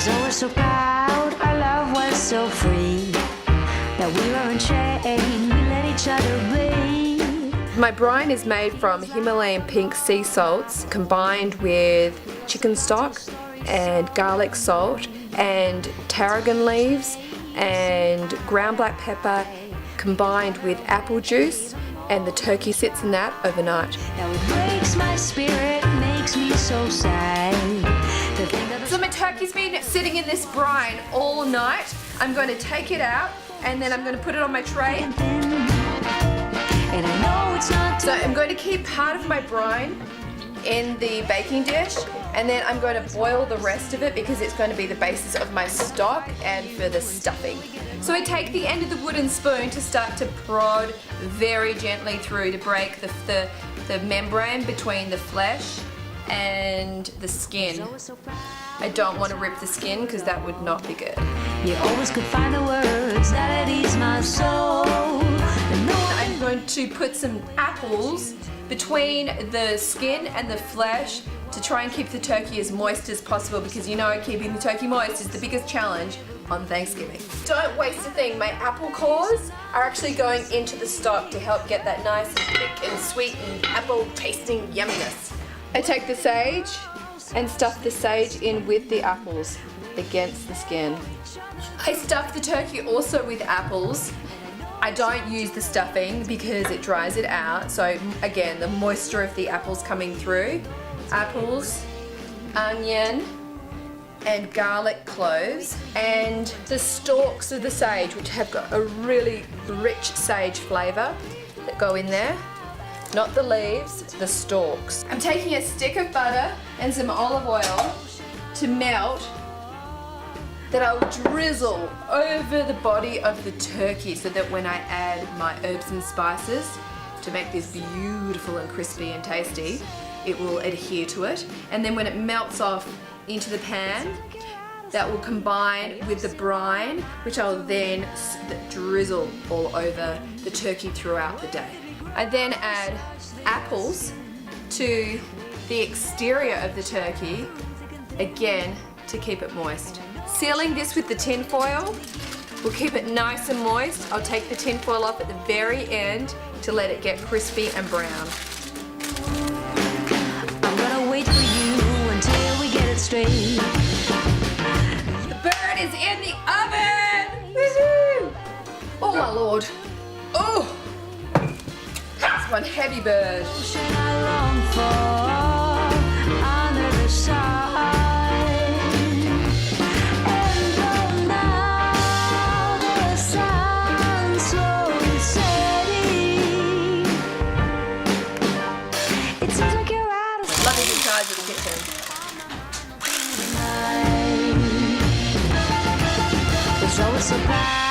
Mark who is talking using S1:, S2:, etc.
S1: 'Cause I was so proud, our love was so free, that we weren't chained, we let each other be.
S2: My brine is made from Himalayan pink sea salts combined with chicken stock and garlic salt and tarragon leaves and ground black pepper combined with apple juice, and the turkey sits in that overnight.
S1: Now it breaks my spirit, makes me so sad.
S2: So my turkey's been sitting in this brine all night. I'm going to take it out and then I'm going to put it on my tray.
S1: And I know it's not.
S2: So I'm going to keep part of my brine in the baking dish, and then I'm going to boil the rest of it because it's going to be the basis of my stock and for the stuffing. So I take the end of the wooden spoon to start to prod very gently through to break the membrane between the flesh and the skin. I don't want to rip the skin because that would not be good.
S1: You always could find the words that ease my soul.
S2: I'm going to put some apples between the skin and the flesh to try and keep the turkey as moist as possible, because you know keeping the turkey moist is the biggest challenge on Thanksgiving. Don't waste a thing. My apple cores are actually going into the stock to help get that nice and thick and sweet and apple tasting yumminess. I take the sage and stuff the sage in with the apples against the skin. I stuff the turkey also with apples. I don't use the stuffing because it dries it out. So again, the moisture of the apples coming through. Apples, onion, and garlic cloves, and the stalks of the sage, which have got a really rich sage flavour that go in there. Not the leaves, the stalks. I'm taking a stick of butter and some olive oil to melt that I'll drizzle over the body of the turkey so that when I add my herbs and spices to make this beautiful and crispy and tasty, it will adhere to it. And then when it melts off into the pan, that will combine with the brine, which I'll then drizzle all over the turkey throughout the day. I then add apples to the exterior of the turkey, again to keep it moist. Sealing this with the tin foil will keep it nice and moist. I'll take the tin foil off at the very end to let it get crispy and brown.
S1: I'm gonna wait for you until we get it straight.
S2: The bird is in the oven! Woohoo! Oh my lord. Oh! That's one heavy bird.
S1: I long for under the sun. And though now the sun slowly setting, it seems like you're out of
S2: Love is in charge of the kitchen.
S1: sight. There's always a surprise.